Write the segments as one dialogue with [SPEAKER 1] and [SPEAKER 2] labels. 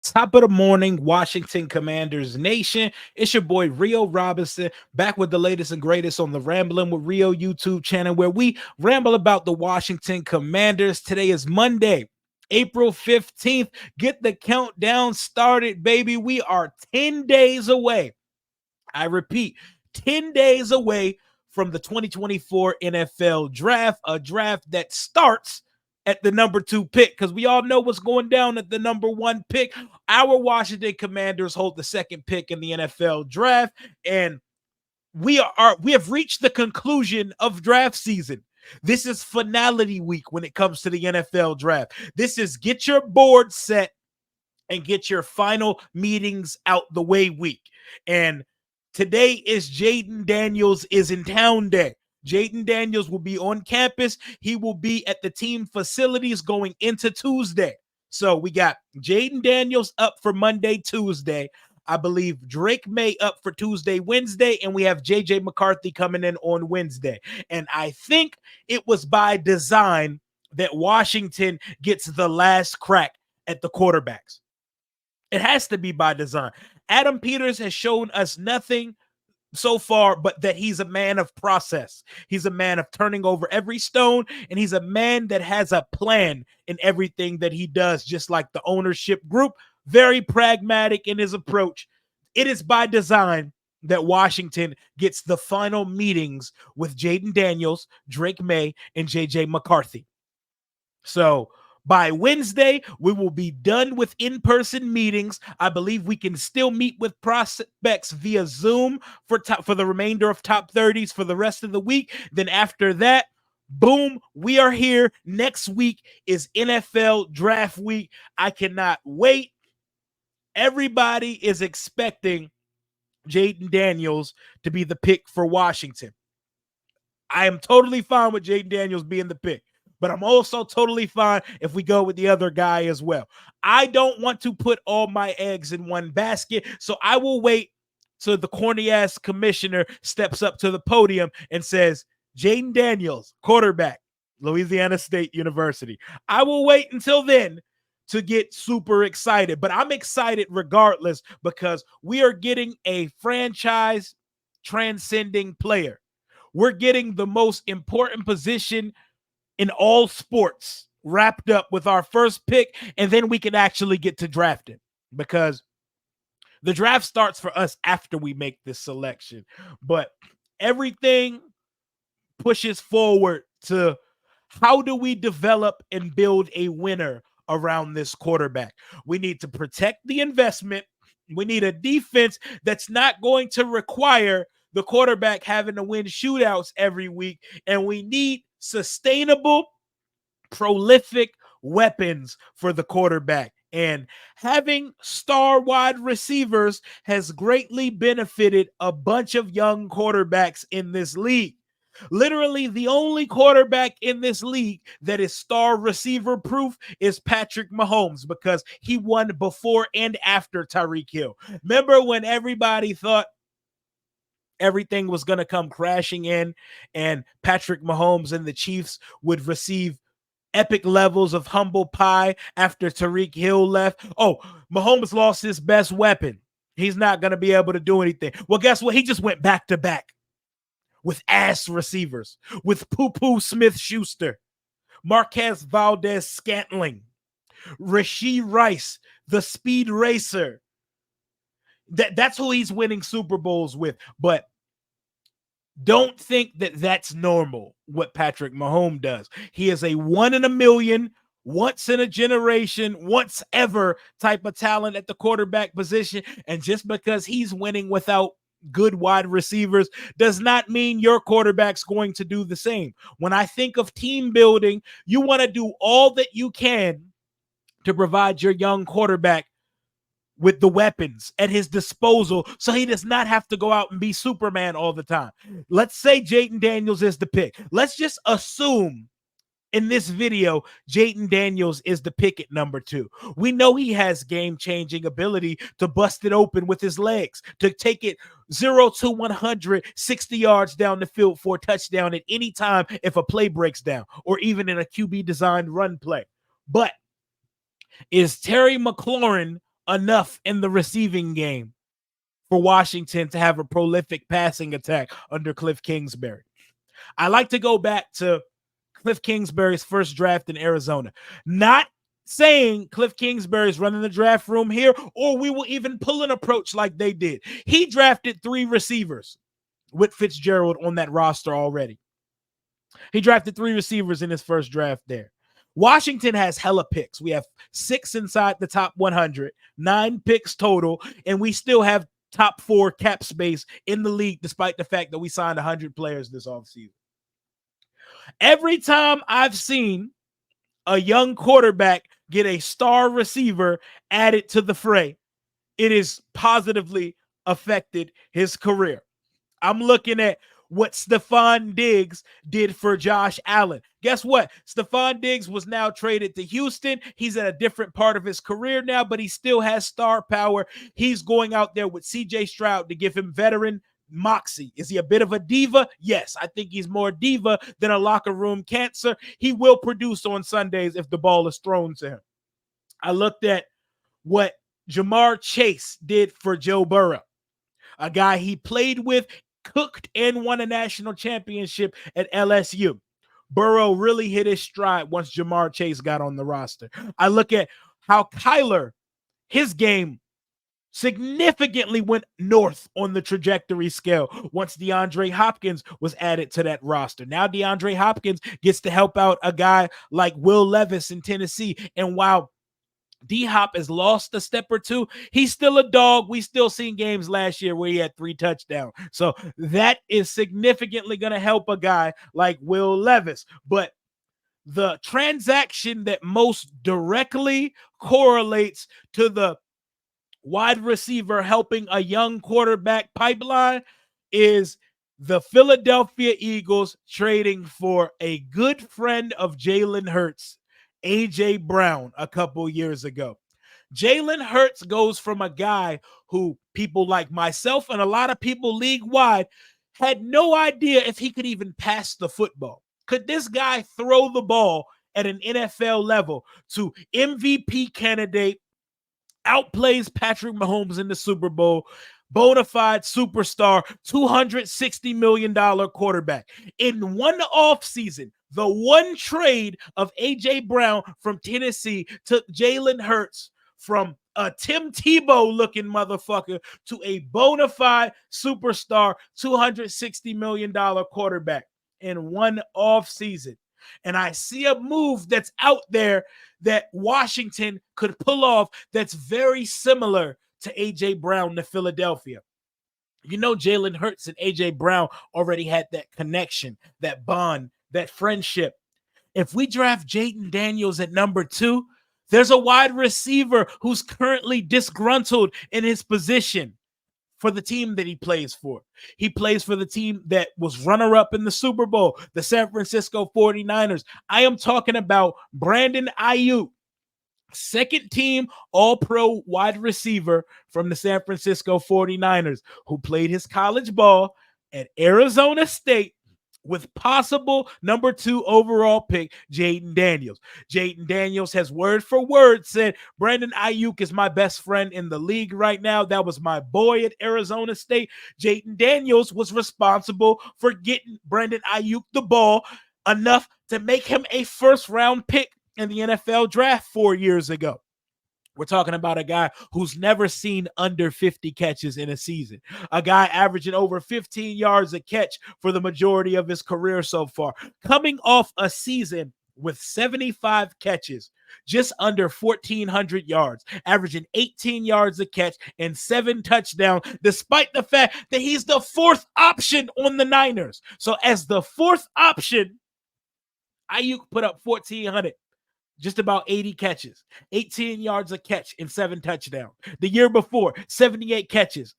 [SPEAKER 1] Top of the morning, Washington Commanders Nation. It's your boy Rio Robinson back with the latest and greatest on the Rambling with Rio YouTube channel, where we ramble about the Washington Commanders. Today is Monday, April 15th. Get the countdown started, baby. We are 10 days away. I repeat, 10 days away from the 2024 NFL draft, a draft that starts at the number 2 pick, because we all know what's going down at the number 1 pick. Our Washington Commanders hold the 2nd pick in the NFL draft, and we have reached the conclusion of draft season. This is finality week when it comes to the NFL draft. This is get your board set and get your final meetings out the way week. And today is Jayden Daniels is in town day. Jayden Daniels will be on campus. He will be at the team facilities going into Tuesday. So we got Jayden Daniels up for Monday, Tuesday. I believe Drake May up for Tuesday, Wednesday, and we have JJ McCarthy coming in on Wednesday. And I think it was by design that Washington gets the last crack at the quarterbacks. It has to be by design. Adam Peters has shown us nothing so far but that he's a man of process. He's a man of turning over every stone, and he's a man that has a plan in everything that he does, just like the ownership group. Very pragmatic in his approach. It is by design that Washington gets the final meetings with Jayden Daniels, Drake May, and JJ McCarthy. So by Wednesday, we will be done with in-person meetings. I believe we can still meet with prospects via Zoom for the remainder of top 30s for the rest of the week. Then after that, boom, we are here. Next week is NFL draft week. I cannot wait. Everybody is expecting Jayden Daniels to be the pick for Washington. I am totally fine with Jayden Daniels being the pick, but I'm also totally fine if we go with the other guy as well. I don't want to put all my eggs in one basket, so I will wait till the corny-ass commissioner steps up to the podium and says, Jayden Daniels, quarterback, Louisiana State University. I will wait until then to get super excited, but I'm excited regardless because we are getting a franchise transcending player. We're getting the most important position in all sports wrapped up with our first pick, and then we can actually get to drafting because the draft starts for us after we make this selection. But everything pushes forward to how do we develop and build a winner around this quarterback? We need to protect the investment. We need a defense that's not going to require the quarterback having to win shootouts every week. And we need sustainable, prolific weapons for the quarterback. And having star wide receivers has greatly benefited a bunch of young quarterbacks in this league. Literally, the only quarterback in this league that is star receiver proof is Patrick Mahomes because he won before and after Tyreek Hill. Remember when everybody thought everything was going to come crashing in and Patrick Mahomes and the Chiefs would receive epic levels of humble pie after Tyreek Hill left? Oh, Mahomes lost his best weapon. He's not going to be able to do anything. Well, guess what? He just went back to back with ass receivers, with Poo-Poo Smith-Schuster, Marquez Valdez-Scantling, Rashee Rice, the speed racer. That's who he's winning Super Bowls with. But don't think that that's normal, what Patrick Mahomes does. He is a 1 in a million, once in a generation, once ever type of talent at the quarterback position. And just because he's winning without good wide receivers does not mean your quarterback's going to do the same. When I think of team building, you want to do all that you can to provide your young quarterback with the weapons at his disposal so he does not have to go out and be Superman all the time. Let's say Jayden Daniels is the pick. Let's just assume in this video, Jayden Daniels is the pick at number 2. We know he has game-changing ability to bust it open with his legs, to take it 0 to 100, 60 yards down the field for a touchdown at any time if a play breaks down, or even in a QB-designed run play. But is Terry McLaurin enough in the receiving game for Washington to have a prolific passing attack under Cliff Kingsbury. I like to go back to Cliff Kingsbury's first draft in Arizona. Not saying Cliff Kingsbury's running the draft room here, or we will even pull an approach like they did. He drafted 3 receivers with Fitzgerald on that roster already. He drafted 3 receivers in his first draft there. Washington has hella picks. We have 6 inside the top 100, 9 picks total, and we still have top 4 cap space in the league, despite the fact that we signed 100 players this offseason. Every time I've seen a young quarterback get a star receiver added to the fray, it has positively affected his career. I'm looking at what Stephon Diggs did for Josh Allen. Guess what? Stephon Diggs was now traded to Houston. He's at a different part of his career now, but he still has star power. He's going out there with CJ Stroud to give him veteran moxie. Is he a bit of a diva? Yes, I think he's more diva than a locker room cancer. He will produce on Sundays if the ball is thrown to him. I looked at what Jamar Chase did for Joe Burrow, a guy he played with, cooked, and won a national championship at LSU. Burrow really hit his stride once Jamar Chase got on the roster. I look at how Kyler, his game significantly went north on the trajectory scale once DeAndre Hopkins was added to that roster. Now DeAndre Hopkins gets to help out a guy like Will Levis in Tennessee. And while D-Hop has lost a step or two, he's still a dog. We still seen games last year where he had 3 touchdowns. So that is significantly going to help a guy like Will Levis. But the transaction that most directly correlates to the wide receiver helping a young quarterback pipeline is the Philadelphia Eagles trading for a good friend of Jalen Hurts, A.J. Brown, a couple years ago. Jalen Hurts goes from a guy who people like myself and a lot of people league-wide had no idea if he could even pass the football. Could this guy throw the ball at an NFL level to MVP candidate, outplays Patrick Mahomes in the Super Bowl, bona fide superstar, $260 million quarterback. In one offseason, the one trade of A.J. Brown from Tennessee took Jalen Hurts from a Tim Tebow looking motherfucker to a bona fide superstar, $260 million quarterback in one offseason. And I see a move that's out there that Washington could pull off that's very similar to A.J. Brown to Philadelphia. You know, Jalen Hurts and A.J. Brown already had that connection, that bond, that friendship. If we draft Jayden Daniels at number 2, there's a wide receiver who's currently disgruntled in his position for the team that he plays for. He plays for the team that was runner-up in the Super Bowl, the San Francisco 49ers. I am talking about Brandon Aiyuk, second team All-Pro wide receiver from the San Francisco 49ers, who played his college ball at Arizona State with possible number 2 overall pick, Jayden Daniels. Jayden Daniels has word for word said, Brandon Aiyuk is my best friend in the league right now. That was my boy at Arizona State. Jayden Daniels was responsible for getting Brandon Aiyuk the ball enough to make him a first-round pick in the NFL draft 4 years ago. We're talking about a guy who's never seen under 50 catches in a season, a guy averaging over 15 yards a catch for the majority of his career so far, coming off a season with 75 catches, just under 1,400 yards, averaging 18 yards a catch and 7 touchdowns, despite the fact that he's the 4th option on the Niners. So as the 4th option, Aiyuk put up 1,400. Just about 80 catches, 18 yards a catch, and 7 touchdowns. The year before, 78 catches,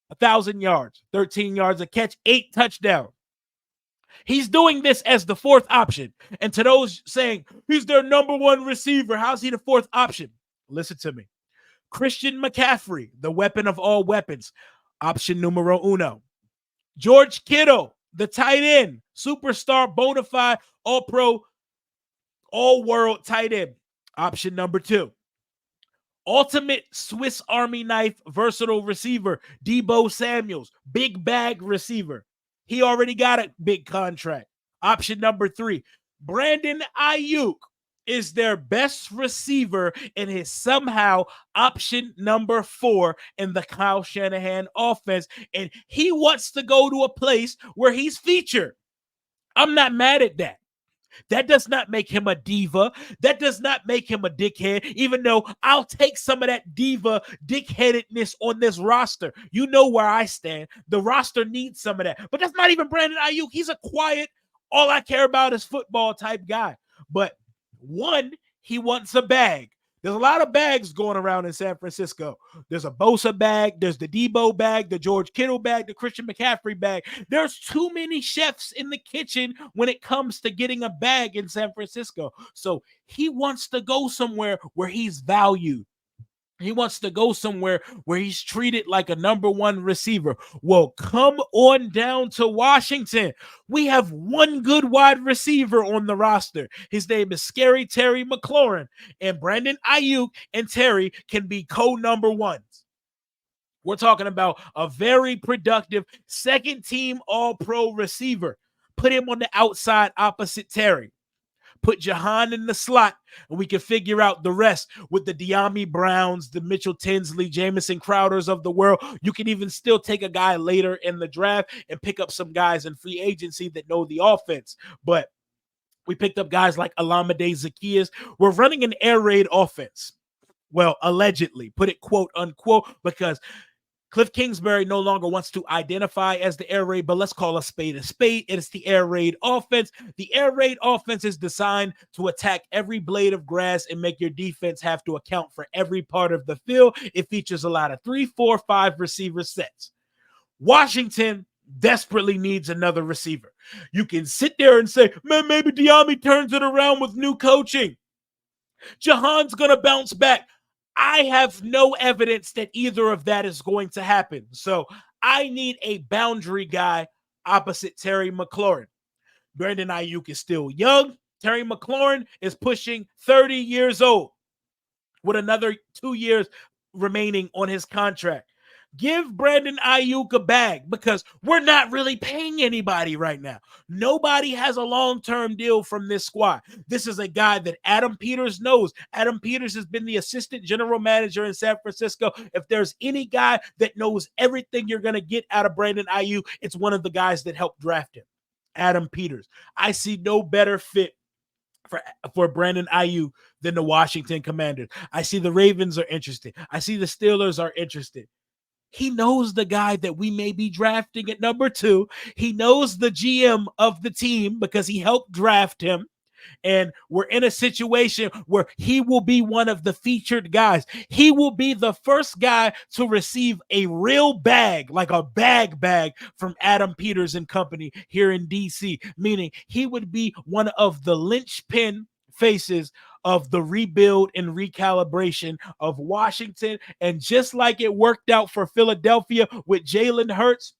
[SPEAKER 1] 1,000 yards, 13 yards a catch, 8 touchdowns. He's doing this as the 4th option. And to those saying, he's their number 1 receiver, how's he the 4th option? Listen to me. Christian McCaffrey, the weapon of all weapons, option numero 1. George Kittle, the tight end, superstar, bona fide, all-pro, all-world tight end, option number 2. Ultimate Swiss Army knife, versatile receiver, Debo Samuels, big bag receiver. He already got a big contract. Option number 3, Brandon Aiyuk is their best receiver and is somehow option number 4 in the Kyle Shanahan offense. And he wants to go to a place where he's featured. I'm not mad at that. That does not make him a diva. That does not make him a dickhead, even though I'll take some of that diva dickheadedness on this roster. You know where I stand. The roster needs some of that. But that's not even Brandon Aiyuk. He's a quiet, all I care about is football type guy. But one, he wants a bag. There's a lot of bags going around in San Francisco. There's a Bosa bag, there's the Debo bag, the George Kittle bag, the Christian McCaffrey bag. There's too many chefs in the kitchen when it comes to getting a bag in San Francisco. So he wants to go somewhere where he's valued. He wants to go somewhere where he's treated like a number 1 receiver. Well, come on down to Washington. We have one good wide receiver on the roster. His name is Scary Terry McLaurin, and Brandon Aiyuk and Terry can be co-number 1s. We're talking about a very productive second-team All-Pro receiver. Put him on the outside opposite Terry. Put Jahan in the slot, and we can figure out the rest with the De'Ami Browns, the Mitchell Tinsley, Jamison Crowders of the world. You can even still take a guy later in the draft and pick up some guys in free agency that know the offense. But we picked up guys like Alameda Zaccheaus. We're running an air raid offense. Well, allegedly, put it quote unquote, because Cliff Kingsbury no longer wants to identify as the air raid, but let's call a spade a spade. It is the air raid offense. The air raid offense is designed to attack every blade of grass and make your defense have to account for every part of the field. It features a lot of 3, 4, 5 receiver sets. Washington desperately needs another receiver. You can sit there and say, man, maybe De'Ami turns it around with new coaching. Jahan's going to bounce back. I have no evidence that either of that is going to happen. So I need a boundary guy opposite Terry McLaurin. Brandon Aiyuk is still young. Terry McLaurin is pushing 30 years old with another 2 years remaining on his contract. Give Brandon Aiyuk a bag because we're not really paying anybody right now. Nobody has a long-term deal from this squad. This is a guy that Adam Peters knows. Adam Peters has been the assistant general manager in San Francisco. If there's any guy that knows everything you're going to get out of Brandon Aiyuk, it's one of the guys that helped draft him, Adam Peters. I see no better fit for Brandon Aiyuk than the Washington Commanders. I see the Ravens are interested. I see the Steelers are interested. He knows the guy that we may be drafting at number 2. He knows the GM of the team because he helped draft him. And we're in a situation where he will be one of the featured guys. He will be the first guy to receive a real bag, like a bag from Adam Peters and company here in DC, meaning he would be one of the linchpin faces of the rebuild and recalibration of Washington. And just like it worked out for Philadelphia with Jalen Hurts,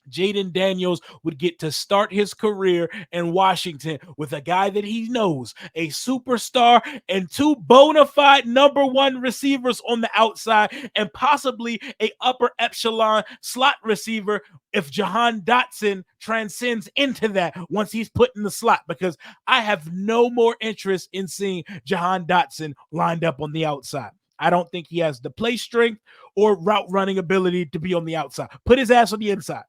[SPEAKER 1] Jayden Daniels would get to start his career in Washington with a guy that he knows, a superstar, and 2 bona fide number 1 receivers on the outside, and possibly a upper echelon slot receiver if Jahan Dotson transcends into that once he's put in the slot, because I have no more interest in seeing Jahan Dotson lined up on the outside. I don't think he has the play strength or route running ability to be on the outside. Put his ass on the inside.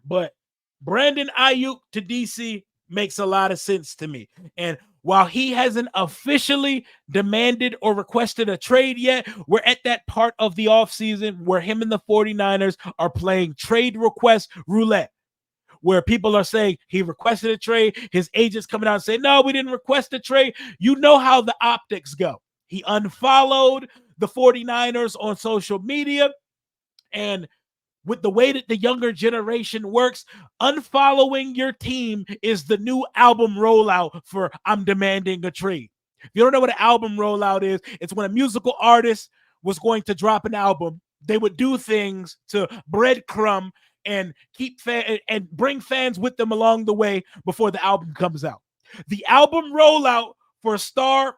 [SPEAKER 1] But Brandon Aiyuk to DC makes a lot of sense to me. And while he hasn't officially demanded or requested a trade yet, we're at that part of the offseason where him and the 49ers are playing trade request roulette, where people are saying he requested a trade. His agent's coming out and saying, no, we didn't request a trade. You know how the optics go. He unfollowed the 49ers on social media, and with the way that the younger generation works, unfollowing your team is the new album rollout for I'm demanding a trade. If you don't know what an album rollout is, it's when a musical artist was going to drop an album, they would do things to breadcrumb and and bring fans with them along the way before the album comes out. The album rollout for star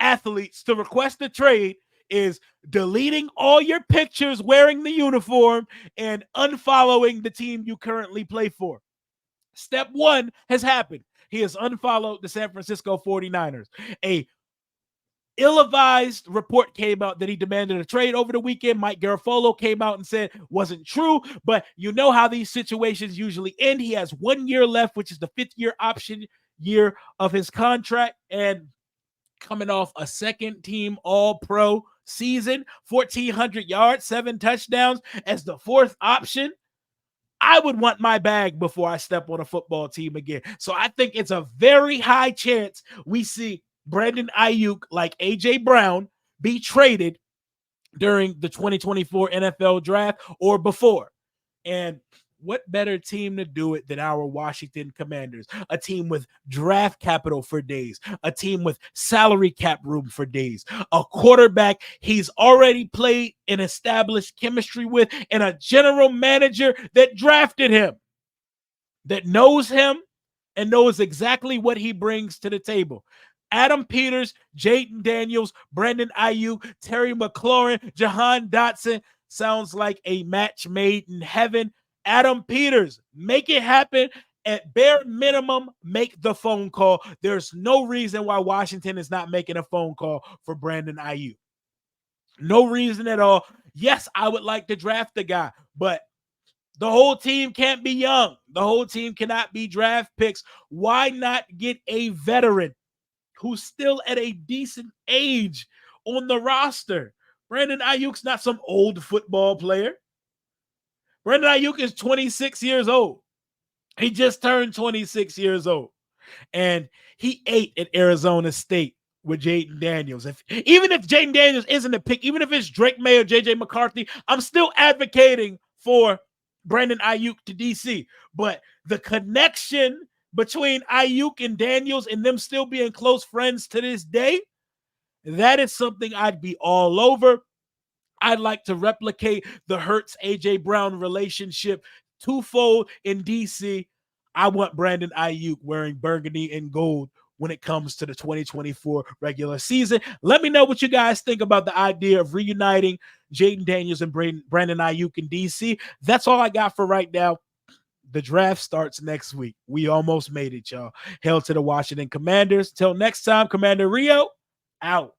[SPEAKER 1] athletes to request a trade is deleting all your pictures wearing the uniform and unfollowing the team you currently play for. Step one has happened. He has unfollowed the San Francisco 49ers. A ill-advised report came out that he demanded a trade over the weekend. Mike Garafolo came out and said wasn't true, but you know how these situations usually end. He has 1 year left, which is the 5th-year option year of his contract, and coming off a second-team All-Pro season, 1,400 yards, 7 touchdowns as the 4th option. I would want my bag before I step on a football team again. So I think it's a very high chance we see Brandon Aiyuk, like A.J. Brown, be traded during the 2024 NFL draft or before. And what better team to do it than our Washington Commanders? A team with draft capital for days, a team with salary cap room for days, a quarterback he's already played and established chemistry with, and a general manager that drafted him, that knows him and knows exactly what he brings to the table. Adam Peters, Jayden Daniels, Brandon Aiyuk, Terry McLaurin, Jahan Dotson. Sounds like a match made in heaven. Adam Peters, make it happen. At bare minimum, make the phone call. There's no reason why Washington is not making a phone call for Brandon Aiyuk. No reason at all. Yes, I would like to draft the guy, but the whole team can't be young. The whole team cannot be draft picks. Why not get a veteran who's still at a decent age on the roster? Brandon Aiyuk's not some old football player. Brandon Aiyuk is 26 years old. He just turned 26 years old. And he ate at Arizona State with Jayden Daniels. Even if Jayden Daniels isn't a pick, even if it's Drake May or JJ McCarthy, I'm still advocating for Brandon Aiyuk to DC. But the connection between Aiyuk and Daniels and them still being close friends to this day, that is something I'd be all over. I'd like to replicate the Hurts AJ Brown relationship twofold in DC. I want Brandon Aiyuk wearing burgundy and gold when it comes to the 2024 regular season. Let me know what you guys think about the idea of reuniting Jayden Daniels and Brandon Aiyuk in DC. That's all I got for right now. The draft starts next week. We almost made it, y'all. Hail to the Washington Commanders. Till next time, Commander Rio, out.